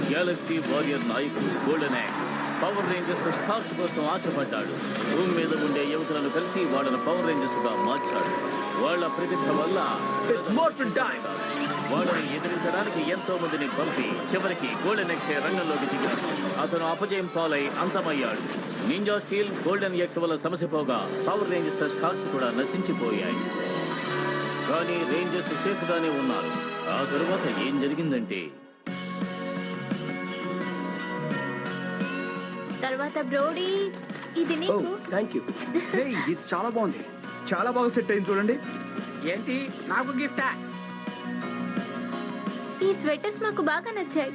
Galaxy warrior నాయకుడు golden X power Rangers stars కోసం ఆశపడ్డాడు. భూమి మీద ఉండే యువకులను కలిసి వాళ్ళను పవర్ రేంజర్స్ గా మార్చాడు. వాళ్ళ ప్రతిభ వల్ల వాళ్ళని ఎదిరించడానికి ఎంతో మందిని పంపి చివరికి గోల్డెన్ ఎక్స్ రంగంలోకి దిగాడు. అతను అపజయం పాలై అంతమయ్యాడు. నింజా స్టీల్ గోల్డెన్ ఎక్స్ వల్ల సమస్య పోగా పవర్ రేంజర్స్ స్టార్స్ కూడా నశించిపోయాయి. కానీ రేంజర్స్ సేఫ్ గానే ఉన్నారు. ఆ తరువాత ఏం జరిగిందంటే తర్వాత బ్రోడీ ఇది నీకు. థాంక్యూ. ఇది చాలా బాగుంది. చాలా బాగా సెట్ అయింది చూడండి. ఏంటి నాకు గిఫ్టా? ఈ స్వెటర్స్ మాకు బాగా నచ్చాయి.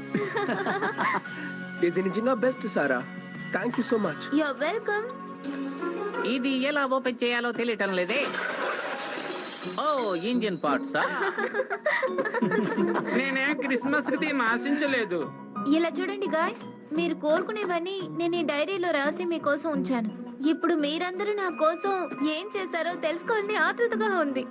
ఇది నిజంగా బెస్ట్ సారా. Thank you so much. You are welcome. ఇది ఎలా ఓపెన్ చేయాలో తెలియటం లేదే. ఓ ఇంజిన్ పార్ట్సా? నేనే క్రిస్మస్ కి దీన్ని ఆశించలేదు. ఇలా చూడండి గాయ్స్, మీరు కోరుకునేవన్నీ నేను ఈ డైరీలో రాసి మీకోసం ఉంచాను. ఇప్పుడు మీరందరూ నా కోసం ఏం చేశారో తెలుసుకోవాలని ఆతృతగా ఉంది.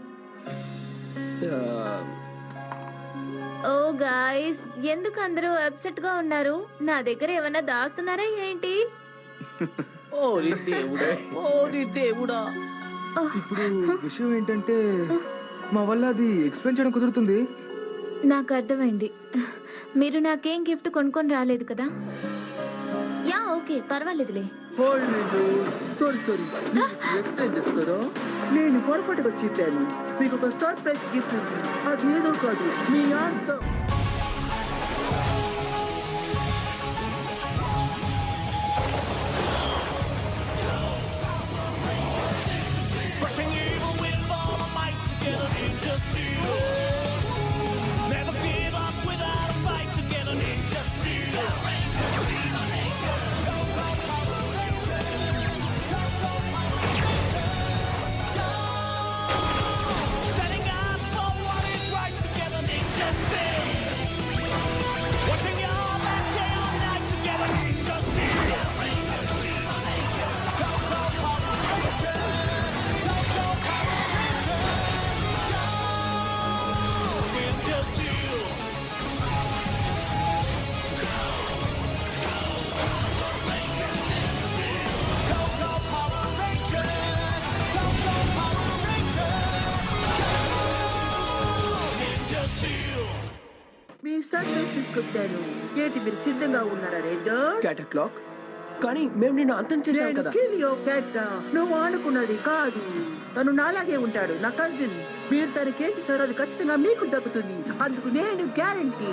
ఓ గాయ్స్, ఎందుకు అందరూ అప్సెట్ గా ఉన్నారు? నా దగ్గర ఏమైనా దాస్తున్నారా ఏంటి? ఓరి దేవుడా, ఓరి దేవుడా. ఇప్పుడు విషయం ఏంటంటే మా వల్ల అది ఎక్స్ప్లెయిన్ చేయడం కుదురుతుంది. నాకు అర్థమైంది. మీరు నాకేం గిఫ్ట్ కొనుక్కొని రాలేదు కదా? యా ఓకే, పర్వాలేదులే. సారీ ఎక్స్ప్లెయిన్ చేస్తారా? నేను పొరపాటుగా చెప్పాను. మీకు ఒక సర్ప్రైజ్ గిఫ్ట్ ఉంది. అది ఏదో కాదు, మీ అంత మీ సర్ప్రైజ్ తీసుకొచ్చాను. ఏంటి మీరు సిద్ధంగా ఉన్నారా రేంజర్? Cat clock. కానీ మేము నిన్ను అంతం చేశాం కదా. నువ్వు అనుకున్నది కాదు. తను నాలాగే ఉంటాడు, నా కజిన్. మీరు తనకేం చేశారో అది ఖచ్చితంగా మీకు దక్కుతుంది. అందుకు నేను గ్యారంటీ.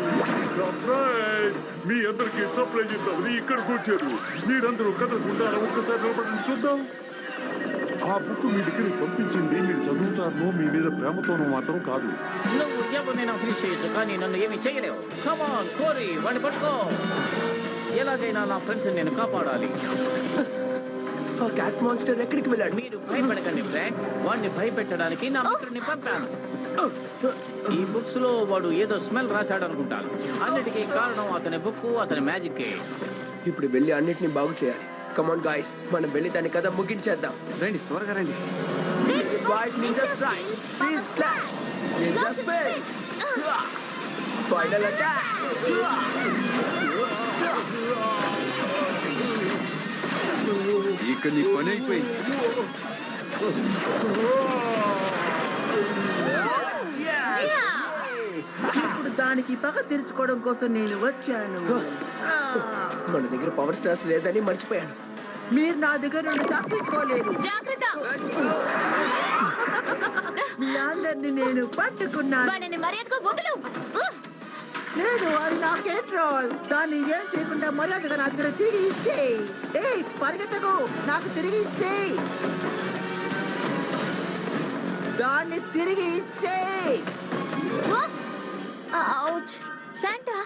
సర్ప్రైజ్! మీ అందరికి సర్ప్రైజ్ ఇద్దామని ఇక్కడికి వచ్చారు. మీరందరూ కదలకుంటారా? ఒక్కసారి నిలబడండి చూద్దాం. ఆ బుక్ మీ దగ్గరికి పంపించింది మీరు చదువుతారనో మీ మీద ప్రేమతోనో మాత్రం కాదు. నువ్వు ఎవరినైనా ఫినిష్ చేయొచ్చు, కానీ నన్ను ఏమీ చేయలేవు. కమాన్ కోరి, వాడిని పట్టుకో. ఎలాగైనా నా ఫ్రెండ్స్ నేను కాపాడాలి. ఆ క్యాట్ మాన్స్టర్ ఎక్కడికి వెళ్ళాడు? మీరు భయపడకండి ఫ్రెండ్స్. వాడిని భయపెట్టడానికి నా మిత్రుడిని పంపాను. ఈ బుక్స్ లో వాడు ఏదో స్మెల్ రాశాడు అనుకుంటాను. అన్నిటికీ కారణం అతని బుక్, అతని మ్యాజిక్. ఇప్పుడు వెళ్ళి అన్నిటిని బాగు చేయాలి. కమాన్ గాయ్స్, మనం వెళ్ళి దాని కథ ముగించేద్దాం. రండి, త్వరగా రండి. White ninja strike, speed slash, ninja space, final attack. ఇక నీ పని అయిపోయింది. ఇప్పుడు దానికి పగ తీర్చుకోవడం కోసం నేను వచ్చాను. మన దగ్గర పవర్ స్టార్స్ లేదని మర్చిపోయాను. మీరు నా దగ్గర నుండి తప్పించుకోలేరు. జాగ్రత్త. మీ అందరిని నేను పట్టుకున్నాను. వాడిని మర్యాదగా వదులు. లేదు, అది నా పెట్రోల్. దాన్ని ఏం చేయకుండా మర్యాదగా నా దగ్గర తిరిగి ఇచ్చేయి. ఏయ్ పరిగెత్తకు, నాకు తిరిగి ఇచ్చేయి. దాన్ని తిరిగి ఇచ్చేయి. ఔచ్. శాంటా,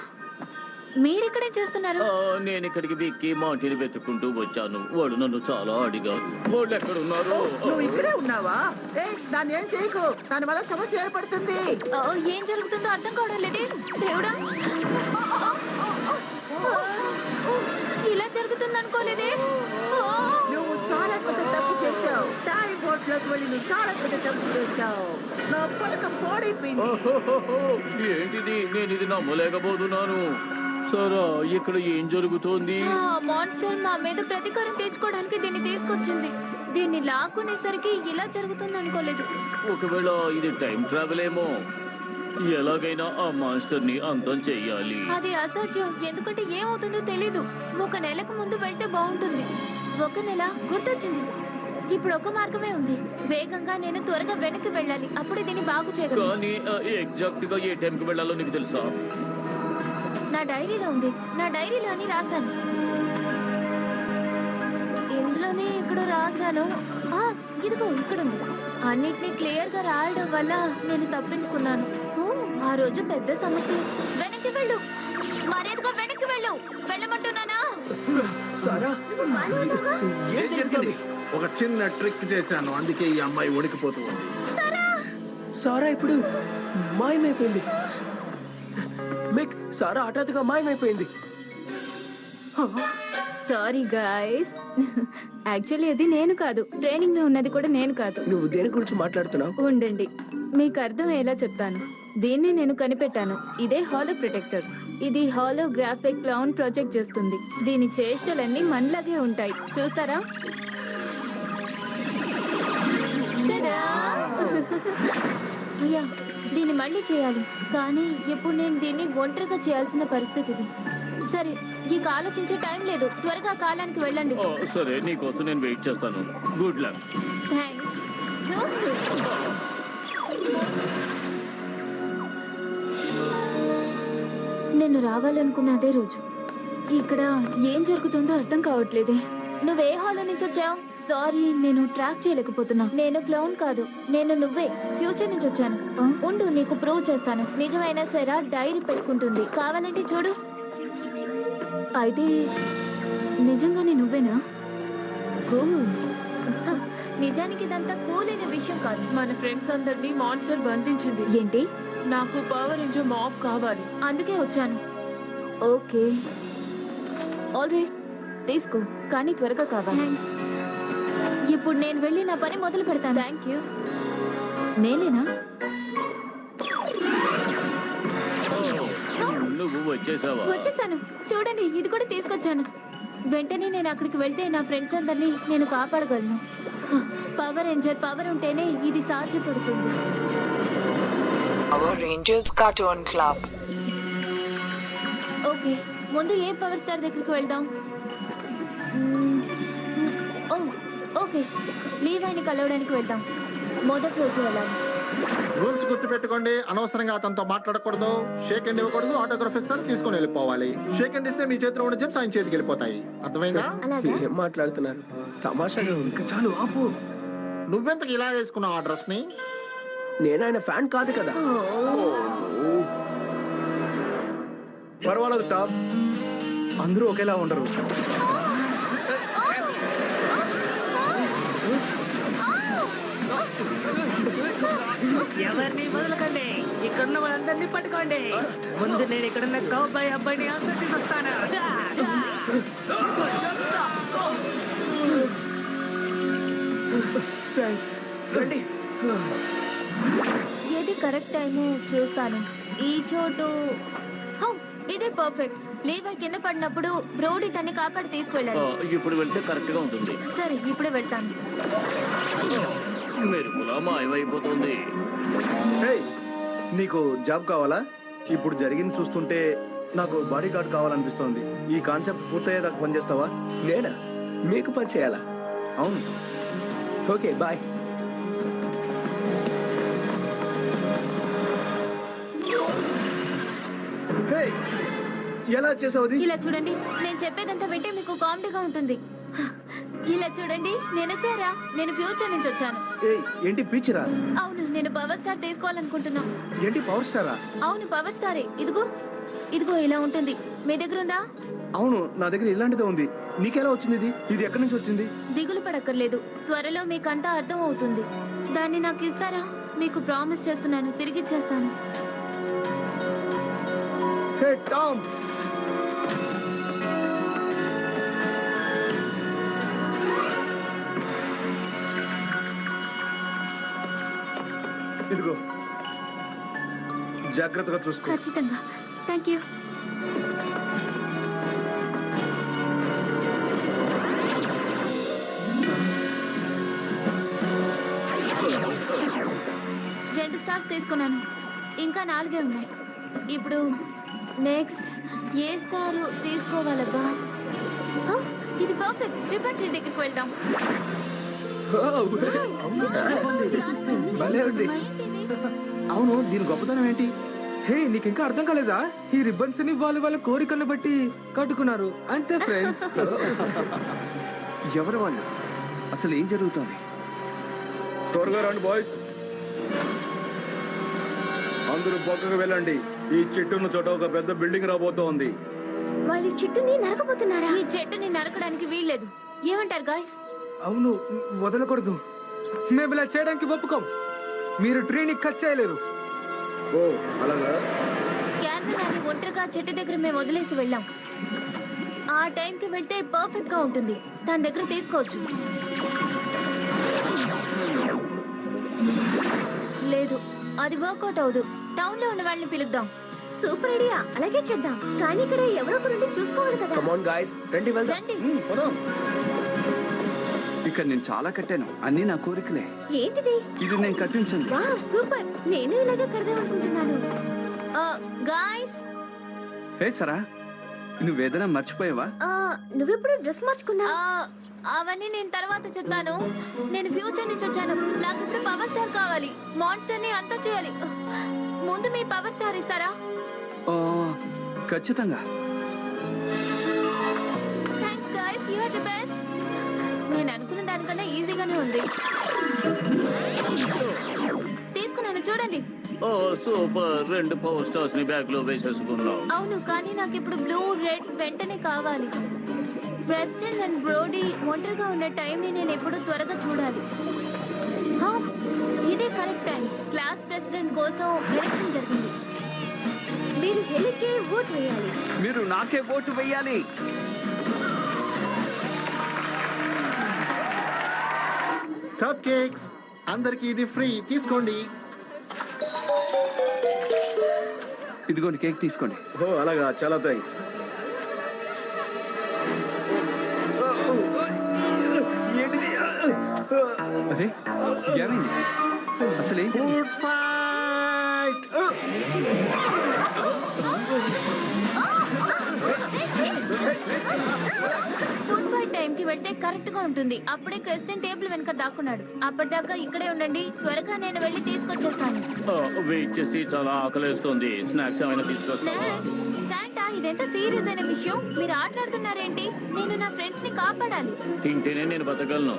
మీరిక్కడేం చేస్తున్నారు? నేను ఇక్కడికి విక్కి మాటిని వెతుక్కుంటూ వచ్చాను. వాడు నన్ను చాలా అడిగాడు. వాళ్ళు ఎక్కడున్నారు? నువ్వు ఇక్కడే ఉన్నావా? ఏయ్ దాన్ని ఏం చేయకు, దాని వల్ల సమస్య ఏర్పడుతుంది. ఏం జరుగుతుందో అర్థం కావడం లేదే. దేవుడా, ఇలా జరుగుతుంది అనుకోలేదే. నువ్వు చాలా పెద్ద తప్పు చేశావు. టైం బోట్లోకి వెళ్ళి నువ్వు చాలా పెద్ద తప్పు చేశావు. నా పలక పాడైపోయింది. ఏంటిది? నేను ఇది నమ్మలేకపోతున్నాను. సరే ఇక్కడ ఏం జరుగుతోంది? ఆ మాన్స్టర్ మా మీద ప్రతీకారం తీర్చుకోవడానికి దీన్ని తీసుకొచ్చింది. దీన్ని లాక్కునేసరికి ఇలా జరుగుతుంది అనుకోలేదు. ఒకవేళ ఇది టైం ట్రావెల్ ఏమో. ఎలాగైనా ఆ మాస్టర్ ని అంతం చెయ్యాలి. అది అసాధ్యం, ఎందుకంటే ఏమవుతుందో తెలీదు. 1 నెలకు ముందు వెళ్తే బాగుంటుంది. 1 నెల గుర్తొచ్చింది. ఇప్పుడు ఒక మార్గమే ఉంది. వేగంగా నేను త్వరగా వెనక్కి వెళ్ళాలి. అప్పుడే దీన్ని బాగు చేయగలను. కానీ ఎగ్జాక్ట్ గా ఏ టైంకి వెళ్ళాలో నీకు తెలుసా? నా డైరీలో ఉంది. నా డైరీలోని రాశాను. ఇందులోనే ఇక్కడ రాశాను. ఇదిగో ఇక్కడ ఉంది. అన్నిటినీ క్లియర్ గా రాయడం వల్ల నేను తప్పించుకున్నాను. ఆ రోజు పెద్ద సమస్య. వెనక్కి వెళ్ళు, మరేదిగా వెనక్కి వెళ్ళు. వెళ్ళమంటున్నానా? సారా ఏం జరిగింది? ఒక చిన్న ట్రిక్ చేశాను, అందుకే ఈ అమ్మాయి వణికిపోతూ ఉంది. సారా ఇప్పుడు మాయమైపోయింది. మిక్, సారా హఠాత్తుగా మాయమైపోయింది. సారీ గాయస్, యాక్చువల్లీ అది నేను కాదు. ట్రైనింగ్ లో ఉన్నది కూడా నేను కాదు. నువ్వు దేని గురించి మాట్లాడుతున్నావు? ఉండండి, మీకు అర్థమయ్యేలా చెప్తాను. దీన్ని నేను కనిపెట్టాను. ఇదే హాలో ప్రొటెక్టర్. ఇది హాలోగ్రాఫిక్ క్లౌన్ ప్రొజెక్ట్ చేస్తుంది. దీని చేష్టలన్నీ మనలాగే ఉంటాయి. చూస్తారా? టడా! అయ్యా, దీన్ని మళ్ళీ చేయాలి. కానీ ఇప్పుడు నేను దీన్ని ఒంటరిగా చేయాల్సిన పరిస్థితి ఇది. సరే, ఇక ఆలోచించే టైం లేదు. త్వరగా కాలానికి వెళ్ళండి. సరే, నీకోసం నేను వెయిట్ చేస్తాను. Good luck. థ్యాంక్స్. నేను రావాలనుకున్న అదే రోజు ఇక్కడ ఏం జరుగుతుందో అర్థం కావట్లేదే. నువ్వే హాల్లో నుంచి వచ్చావు? సారీ, నేను ట్రాక్ చేయలేకపోతున్నా. నేను క్లౌన్ కాదు, నేను నువ్వే ఫ్యూచర్ నుంచి వచ్చాను. ఉండు, నీకు ప్రూవ్ చేస్తాను. నిజమైన సెరా డైరీ పెట్టుకుంటుంది, కావాలంటే చూడు. అయితే నిజంగానే నువ్వేనా? కూల్. నిజానికి ఇదంతా కూల్ అయిన విషయం కాదు. మన ఫ్రెండ్స్ అందరినీ మాన్స్టర్ బంధించింది. ఏంటి? నాకు పవర్ రేంజర్ మాప్ కావాలి. అందుకే వచ్చాను. ఓకే, ఆల్ రైట్, తీసుకో. కానీ త్వరగా కావాలి. థ్యాంక్స్. ఇప్పుడు నేను వెళ్ళి నా పని మొదలు పెడతాను. Thank you. నేనేనా? నువ్వు వచ్చేసావా? వచ్చేసాను. చూడండి, ఇది కూడా తీసుకొచ్చాను. వెంటనే నేను అక్కడికి వెళ్తే నా ఫ్రెండ్స్ అందరినీ నేను కాపాడగలను. పవర్ రేంజర్ పవర్ ఉంటేనే ఇది సాధ్యపడుతుంది. Power Rangers Cartoon Club. Okay, ముందు ఏ పవర్ స్టార్ దగ్గరికి వెళ్దాం? ఓకే, లీవాయిని కలవడానికి వెళ్దాం. మొదటి రోజు వెళ్ళాలి. రూల్స్ గుర్తు పెట్టుకోండి. అనవసరంగా అతనితో మాట్లాడకూడదు, షేక్ హ్యాండ్ ఇవ్వకూడదు, ఆటోగ్రాఫ్ ఇస్తాను తీసుకొని వెళ్ళిపోవాలి. షేక్ హ్యాండ్ ఇస్తే మీ చేతిలో ఉన్న జెమ్స్ ఆయన చేతికి వెళ్ళిపోతాయి. అర్థమైందా? ఏం మాట్లాడుతున్నారు? తమాషాగా ఉంది. ఇంకా చాలు, ఆపు. నువ్వెంతకు ఇలా వేసుకున్నావు ఆ డ్రెస్ ని? నేను ఆయన ఫ్యాన్ కాదు కదా. పర్వాలేదు టాప్, అందరూ ఒకేలా ఉండరు. ఎవరిని వదలకండి, ఇక్కడున్న వాళ్ళందరినీ పట్టుకోండి. ముందు నేను ఇక్కడున్న కౌబాయ్ అబ్బాయిని అందరినీ వస్తాను. థ్యాంక్స్. రండి. ఏది కరెక్ట్ టైము చూస్తాను. ఈ చోటు ఇదే పర్ఫెక్ట్. లీవా కింద పడినప్పుడు బ్రోడీ తన్ని కాపాడి తీసుకువెళ్ళాడు. ఇప్పుడు వెళ్తే కరెక్ట్ గా ఉంటుంది. సరే, ఇప్పుడే వెళ్తాను. మెరుపులా మాయమైపోతుంది. నీకు జాబ్ కావాలా? ఇప్పుడు జరిగింది చూస్తుంటే నాకు బాడీ గార్డ్ కావాలనిపిస్తోంది. ఈ కాన్సెప్ట్ పూర్తయ్యేదాకా పనిచేస్తావా? నేనా? మీకు పని చేయాలా? అవును. Okay, bye. ఎలా చేసావు? ఇలా చూడండి, నేను చెప్పేదంతా వింటే మీకు కామెడీగా ఉంటుంది. ఇలా చూడండి, నేను సారా, నేను ఫ్యూచర్ నుంచి వచ్చాను. ఏంటి పిచ్చిరా? అవును, నేను పవర్ స్టార్ తీసుకోవాలనుకుంటున్నా. ఏంటి పవర్ స్టారా? అవును, పవర్ స్టారే. ఇదిగో ఇదిగో ఇలా ఉంటుంది. మీ దగ్గర ఉందా? అవును, నా దగ్గర ఇలాంటిదే ఉంది. నీకెలా వచ్చింది ఇది? ఇది ఎక్కడి నుంచి వచ్చింది? దిగులు పడక్కర్లేదు, త్వరలో మీకంతా అర్థం అవుతుంది. దాన్ని నాకు ఇస్తారా? మీకు ప్రామిస్ చేస్తున్నాను, తిరిగిచ్చేస్తాను. హే టామ్, ఇదిగో జాగ్రత్తగా చూసుకో. ఖచ్చితంగా. Thank you. తీసుకున్నాను. ఇంకా 4 ఉన్నాయి. ఇప్పుడు నెక్స్ట్ ఏ స్టార్ తీసుకోవాలబ్బా? ఇది పర్ఫెక్ట్. రిబ్బన్ ట్రీ దగ్గరికి వెళ్దాం. భలే ఉంది. అవును, దీని గొప్పతనం ఏంటి? హే, నీకు ఇంకా అర్థం కాలేదా? ఈ రిబ్బన్స్ ని వాళ్ళ కోరికలను బట్టి కట్టుకున్నారు అంతే ఫ్రెండ్స్. ఎవరు వాళ్ళు? అసలు ఏం జరుగుతుంది? త్వరగా రండి బాయ్స్, అందరూ పక్కకు వెళ్ళండి. ఈ చెట్టున్న చోట ఒక పెద్ద బిల్డింగ్ రాబోతోంది. వాళ్ళు ఈ చెట్టుని నరకబోతున్నారా? ఈ చెట్టుని నరకడానికి వీల్లేదు. ఏమంటారు గాయ్స్? అవును, వదలకూడదు. మేము ఇలా చేయడానికి ఒప్పుకోం. మీరు ట్రీని కట్ చేయలేరు. ఓ అలాగా? క్యాన్వరాన్ని ఒంటరిగా చెట్టు దగ్గర మేము వదిలేసి వెళ్ళాం. ఆ టైంకి వెళ్తే పర్ఫెక్ట్ గా ఉంటుంది. దాని దగ్గర తీసుకోవచ్చు. లేదు, అది వర్కౌట్ అవదు. టౌన్ లో ఉన్న వాళ్ళని పిలుద్దాం. సూపర్ ఐడియా, అలాగే చేద్దాం. కానీ ఇక్కడ ఎవరో ఒకరు చూసుకోవాలి కదా. కమ్ ఆన్ గాయ్స్, రండి వెళ్దాం. రండి. ఇక్కడ నేను చాలా కట్టాను, అన్ని నా కోరికలే. ఏంటిది? ఇది నేను కట్టించింది. Wow, super. నేను ఇలాగే కడదాం అనుకుంటున్నాను. గాయ్స్, హే సరా, నువ్వేదైనా మర్చిపోయావా? నువ్వెప్పుడు డ్రెస్ మార్చుకున్నా? అవన్నీ నేను తర్వాత చెప్తాను. నేను ఫ్యూచర్ నుంచి వచ్చాను. నాకు ఇప్పుడు పవర్ స్టార్ కావాలి. మాన్స్టర్ ని అంతా చేయాలి. ముందు మీ పవర్ స్టార్ ఇస్తారా? ఖచ్చితంగా. Thanks guys, you are the best. నేను అనుకున్న దానికన్నా ఈజీగానే ఉంది. తీసుకున్నాను, చూడండి. ఓ సూపర్. 2 పవర్ స్టార్స్ ని బ్యాగ్ లో వేసేసుకున్నావు. అవును, కానీ నాకు ఇప్పుడు బ్లూ, రెడ్ వెంటనే కావాలి. ప్రెసిడెంట్ అండ్ బ్రోడీ ఒంటరిగా ఉన్న టైంని నేను ఎప్పుడు త్వరగా చూడాలి. ఇదే కరెక్ట్ టైం. క్లాస్ ప్రెసిడెంట్ కోసం ఎలక్షన్ జరిగింది. మీరు హెలికే ఓట్ వేయాలి. మీరు నాకే ఓటు వేయాలి. కప్ కేక్స్ అందరికి ఇది ఫ్రీ, తీసుకోండి. ఇదిగోండి, కేక్ తీసుకోండి. ఓ అలాగా, చాలా థ్యాంక్స్. అరే ఏమైంది? అసలు ఏంటి? Food fight. ఫుడ్ ఫైట్ టైంకి వెళ్తే కరెక్ట్ గా ఉంటుంది. అప్పుడే క్రిస్టియన్ టేబుల్ వెనక దాక్కున్నాడు. అప్పటిదాకా ఇక్కడే ఉండండి. త్వరగా నేను వెళ్ళి తీసుకొచ్చేస్తాను. వెయిట్ చేసి చాలా ఆకలేస్తుంది. స్నాక్స్ ఏమైనా తీసుకొస్తావా? శాంటా, ఇదెంత సీరియస్ అయిన విషయం. మీరు ఆటలాడుతున్నారేంటి? నేను నా ఫ్రెండ్స్ ని కాపాడాలి. తింటేనే నేను బతకగలను.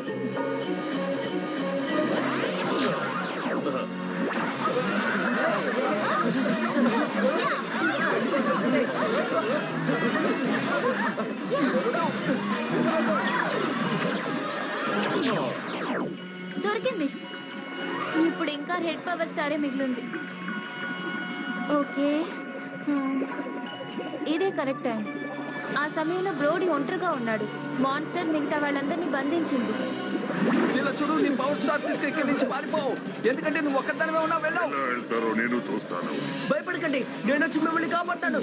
దొరికింది. ఇప్పుడు ఇంకా రెడ్ పవర్ స్టారే మిగిలింది. ఓకే, ఇదే కరెక్ట్ టైం. ఆ సమయంలో బ్రోడీ ఒంటరిగా ఉన్నాడు. మాన్స్టర్ మిగతా వాళ్ళందరినీ బంధించింది. ఇలా చూడు, నీ పవర్ స్టార్ తీసుకు ఇక్కడి నుంచి పారిపోవు. ఎందుకంటే నువ్వు ఒక్కదానివే ఉన్నావు. వెళ్ళావు. ఎలా వెళ్తారో నేను చూస్తాను. భయపడకండి, నేను వచ్చి మిమ్మల్ని కాపాడతాను.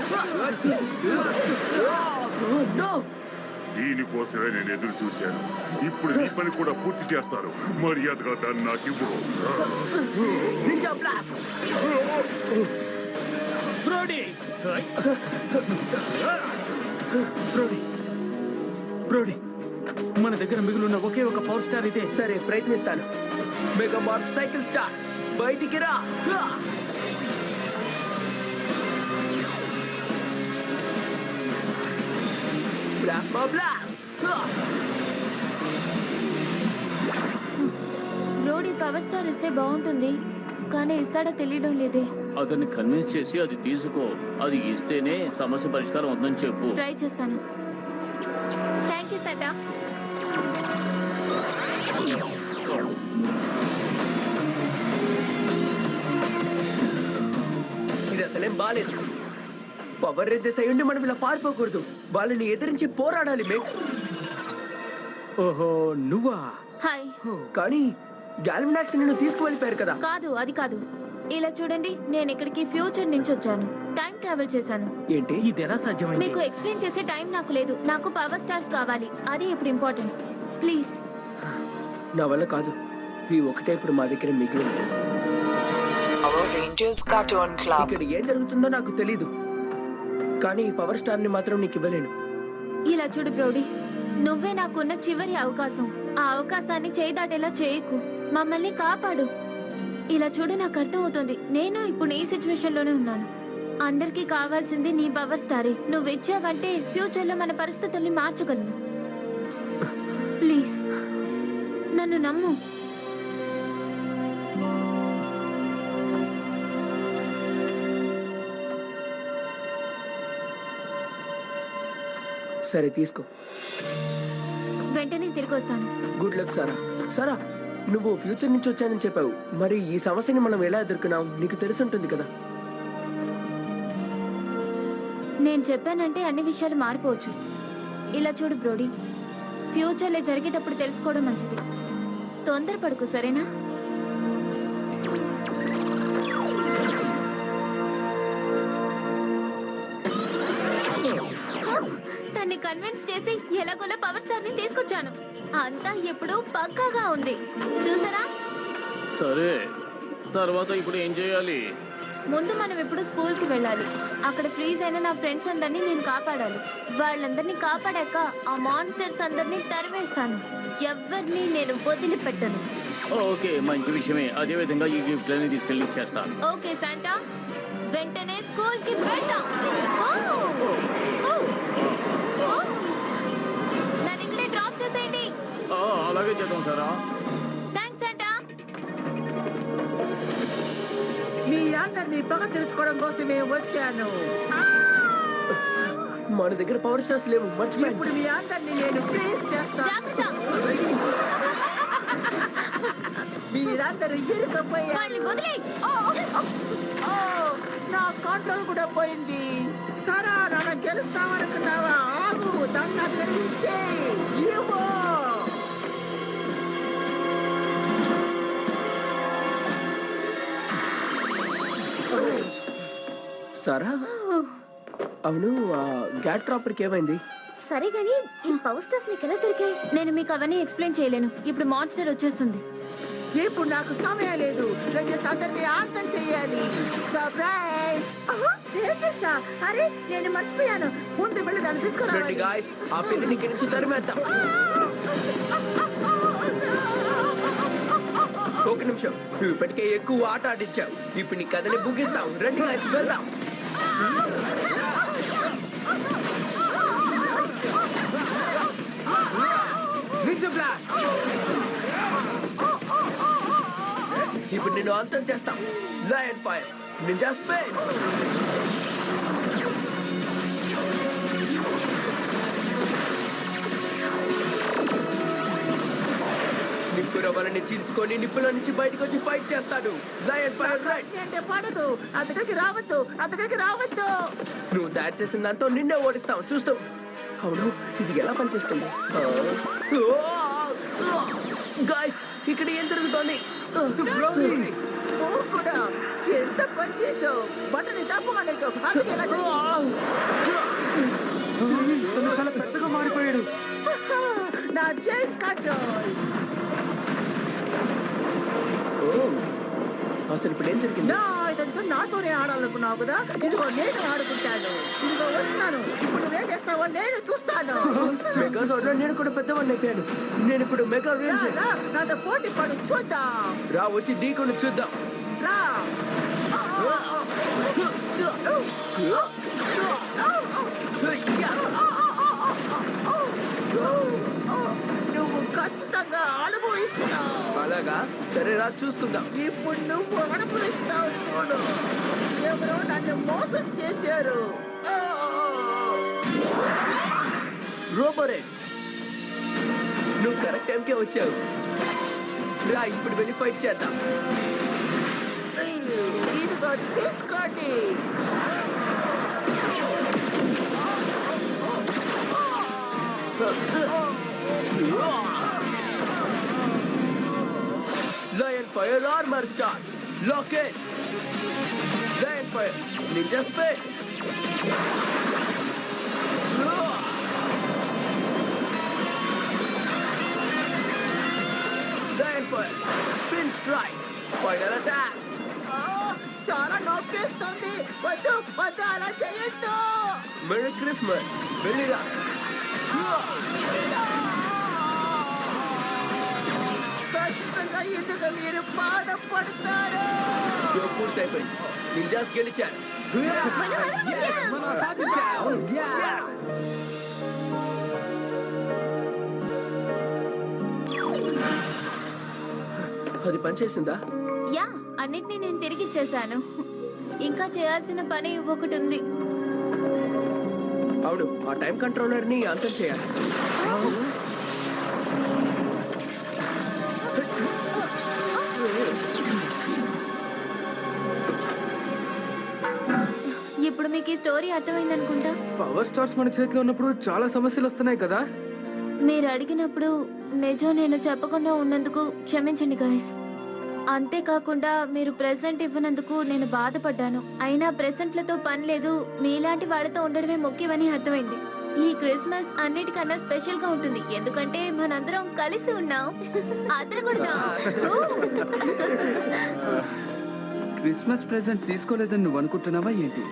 దీనికోసమే నేను ఎదురు చూశాను. ఇప్పుడు నీ పని కూడా పూర్తి చేస్తారు. మర్యాదగా దాన్ని నాకు ఇవ్వు. Ninja blast. బ్రోడీ, బ్రోడీ, మన దగ్గర మిగిలిన ఒకే ఒక పవర్ స్టార్ ఇదే. సరే, ప్రయత్నిస్తాను. మెగా మార్క్ సైకిల్ స్టార్, బయటికి రా. Plasma blast. Brody power star ఇస్తే బాగుంటుంది, కానీ ఇస్తాడో తెలియడం లేదే. అతన్ని కన్విన్స్ చేసి అది తీసుకో. అది ఇస్తేనే సమస్య పరిష్కారం అవుతుందని చెప్పు. ట్రై చేస్తాను. థ్యాంక్ యూ సటా. ఇది అసలేం బాలేదు. పవర్ రేంజర్స్ అయ్యుండి మనం ఇలా పారిపోకూడదు. వాళ్ళని ఎదిరించి పోరాడాలి. ఓహో, నువ్వా? హాయ్. కానీ గ్యాల్వనాక్స్ నిన్ను తీసుకువెళ్ళిపోయారు కదా. కాదు, అది కాదు. ఇలా చూడండి, నేను ఇక్కడికి ఫ్యూచర్ నుంచి వచ్చాను. టైం ట్రావెల్ చేశాను. ఏంటి? ఇది ఎలా సాధ్యమైంది? మీకు ఎక్స్ప్లెయిన్ చేసే టైం నాకు లేదు. నాకు పవర్ స్టార్స్ కావాలి. అది ఇప్పుడు ఇంపార్టెంట్. ప్లీజ్. నా వల్ల కాదు. ఈ ఒకటే ఇప్పుడు మా దగ్గర మిగిలింది. Power Rangers Cartoon Club. ఇక్కడ ఏం జరుగుతుందో నాకు తెలీదు, కానీ ఈ పవర్ స్టార్ ని మాత్రం నీకు ఇవ్వలేను. ఇలా చూడు బ్రోడీ, నువ్వే నాకున్న చివరి అవకాశం. ఆ అవకాశాన్ని చేయి దాటేలా చేయకు, మమ్మల్ని కాపాడు. ఇలా చూడు, నాకు అర్థం అవుతుంది, నేను ఇప్పుడు ఈ సిచ్యువేషన్ లోనే ఉన్నాను. అందరికీ కావాల్సింది నీ పవర్ స్టారే. నువ్వు ఇచ్చావంటే ఫ్యూచర్ లో మన పరిస్థితుల్ని మార్చగలను. ప్లీజ్ నన్ను నమ్ము. సరే తీసుకో, వెంటనే తిరిగి వస్తాను. గుడ్ లక్ సారా. సారా, నువ్వు ఫ్యూచర్ నుంచి వచ్చానని చెప్పావు, మరి ఈ సమస్యని మనం ఎలా ఎదుర్కొన్నాం నీకు తెలిసి ఉంటుంది కదా. నేను చెప్పానంటే అన్ని విషయాలు మారిపోవచ్చు. ఇలా చూడు బ్రోడీ, ఫ్యూచర్లో జరిగేటప్పుడు తెలుసుకోవడం మంచిది. తొందరపడకు, సరేనా? తన్ని కన్విన్స్ చేసి ఎలాగోలా పవర్ స్టార్ ని తీసుకొచ్చాను. అంతా ఇప్పుడు పక్కాగా ఉంది, చూసారా? సరే, తర్వాత ఇప్పుడు ఏం చేయాలి? ముందు మనం ఇప్పుడు స్కూల్ కి వెళ్ళాలి. అక్కడ ఫ్రీజ్ అయిన నా ఫ్రెండ్స్ అందరినీ నేను కాపాడాలి. వాళ్ళందరినీ కాపాడాక ఆ మాన్స్టర్స్ అందరినీ తరివేస్తాను. ఎవరిని నేను వదిలిపెట్టను. ఓకే, మంచి విషయమే. అదే విధంగా ఈ గిఫ్ట్ లని తీసుకెళ్ళి ఇచ్చేస్తాను. ఓకే శాంటా, వెంటనే స్కూల్ కి వెళ్దాం. నన్ను ఇక్కడే డ్రాప్ చేసేయండి. అలాగే చేద్దాం సారా. Thanks Santa. మీ అందరినీ పగ తీర్చుకోవడం కోసమే వచ్చాను. మన దగ్గర పవర్ స్టార్స్ లేవు, మర్చిపోయాను. ఇప్పుడు మీ అందరినీ నేను ప్రేస్ చేస్తాను. జాగ్రత్త. మీరందరూ ఇరుకపోయారు. వాడిని వదిలేయ్. నా కంట్రోల్ కూడా పోయింది. సరా, నన్ను గెలుస్తామనుకున్నావా? ఆగు, దాన్ని గెలిచే ఇవ్వు. సారా, అవును, ఆ గ్యాట్ డ్రాపర్కి ఏమైంది? సరే గానీ ఈ పవర్ స్టార్స్ నీకు ఎలా దొరికాయి? నేను మీకు అవన్నీ ఎక్స్ప్లెయిన్ చేయలేను. ఇప్పుడు మాన్స్టర్ వచ్చేస్తుంది. ఇప్పుడు నాకు సమయం లేదు. రేంజర్స్ అందరినీ అర్థం చెయ్యాలి. సర్ప్రైజ్! అరే, నేను మర్చిపోయాను. ముందు వెళ్ళి దాన్ని రండి తీసుకురావాలి. గాయ్స్, ఆ పిల్లిని ఇక్కడి నుంచి తరిమేద్దాం. ఒక నిమిషం, నువ్వు ఇప్పటికే ఎక్కువ ఆట ఆడించావు. ఇప్పుడు నీ కథని ముగిస్తావు. రండి గాయ్స్, వెళ్దాం. Ninja blast! ఇప్పుడు నిన్ను అంతం చేస్తాం. Lion fire, ninja space. నిప్పు రవ్వలని చీల్చుకొని నిప్పులో నుంచి బయటకు వచ్చి ఫైట్ చేస్తాడు. Lion fire right. అంటే పడదు. అంతకరికి రావద్దు, అంతకరికి రావద్దు. నువ్వు తయారు చేసిన దాంతో నిన్నే ఓడిస్తావు, చూస్తావు. అవును, ఇది ఎలా పనిచేస్తుంది? గాయ్స్, ఇక్కడ ఏం జరుగుతోంది? నువ్వు కూడా ఎంత పని చేసావు. బట్టని తప్పలేదు. అందుకే ఇలా జరిగింది. తను చాలా పెద్దగా మారిపోయాడు. నా జైన్ కంట్రోల్. అసలు ఇప్పుడు ఏం జరిగింది? నా ఇదంతా నాతోనే ఆడాలనుకున్నావు కదా. ఇదిగో నేను ఆడుకుంటాను. ఇదిగో వస్తున్నాను. ఇప్పుడు నువ్వేం చేస్తావో నేను చూస్తాను. మెగా జోన్లో నేను కూడా పెద్దవాడిని అయిపోయాను. నేను ఇప్పుడు మెగా రేంజర్. రా, నాతో పోటీ పడు, చూద్దాం. రా, వచ్చి ఢీకొని చూద్దాం. రా. నువ్వు ఖచ్చితంగా అనుభవిస్తావు. అలాగా, సరే రా, చూసుకుందాం. ఇప్పుడు నువ్వు అనుభవిస్తావు, చూడు. ఎవరో నన్ను మోసం చేశారు. రోబోరే, నువ్వు కరెక్ట్ టైంకే వచ్చావు. రా, ఇప్పుడు వెళ్ళి ఫైట్ చేద్దాం. ఇదిగో తీసుకోండి. Lion Fire Armor Start. Lock in. Lion Fire. Ninja Spin. Lion Fire. Spin Strike. Final attack. Merry Christmas వెళ్ళిరా. ఖచ్చితంగా ఎందుకు మీరు బాధపడతారు? పూర్తయిపోయింది. నింజాస్ గెలిచారు. మనం సాధించాం. Yes. అది పనిచేసిందా? యా, అన్నిటినీ నేను తిరిగి ఇచ్చేసాను. ఇంకా చేయాల్సిన పని ఒకటి ఉంది. అవును, ఆ టైం కంట్రోలర్ ని అంతం చేయాలి. ఇప్పుడు మీకు ఈ స్టోరీ అర్థమైంది అనుకుంటా. పవర్ స్టార్స్ మన చేతిలో ఉన్నప్పుడు చాలా సమస్యలు వస్తున్నాయి కదా. మీరు అడిగినప్పుడు నిజం నేను చెప్పకుండా ఉన్నందుకు క్షమించండి గైస్. అంతేకాకుండా మీరు ప్రెసెంట్ ఇవ్వనందుకు నేను బాధపడ్డాను. అయినా ప్రెసెంట్లతో పని లేదు, మీలాంటి వాళ్ళతో ఉండడమే ముఖ్యమని అర్థమైంది. ఈ క్రిస్మస్ అన్నిటికన్నా స్పెషల్ గా ఉంటుంది, ఎందుకంటే మనందరం కలిసి ఉన్నాం. అదరకూడదా? క్రిస్మస్ ప్రెజెంట్ తీసుకోలేదని నువ్వు అనుకుంటున్నావా ఏంటి?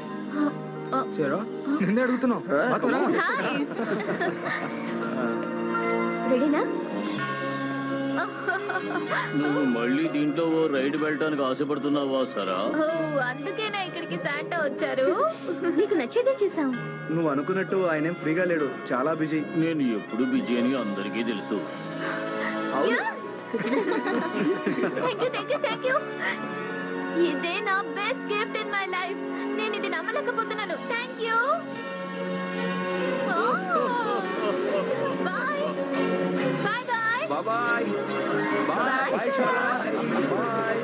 సరే నిన్నే అడుగుతున్నావు. రెడీనా? నువ్వు మళ్ళీ దీంట్లో ఓ రైడ్ వెళ్ళడానికి ఆశపడుతున్నావా సరా? అందుకేనా ఇక్కడికి శాంటా వచ్చారు? నీకు నచ్చేదే చేసాం. నువ్వు అనుకున్నట్టు ఆయన ఏం ఫ్రీగా లేడు, చాలా బిజీ. నేను ఎప్పుడు బిజీ అని అందరికీ తెలుసు. Thank you. ఇదే నా best gift in my life. నేను ఇది నమ్మలేకపోతున్నాను. Thank you. Bye bye bye bye bye bye.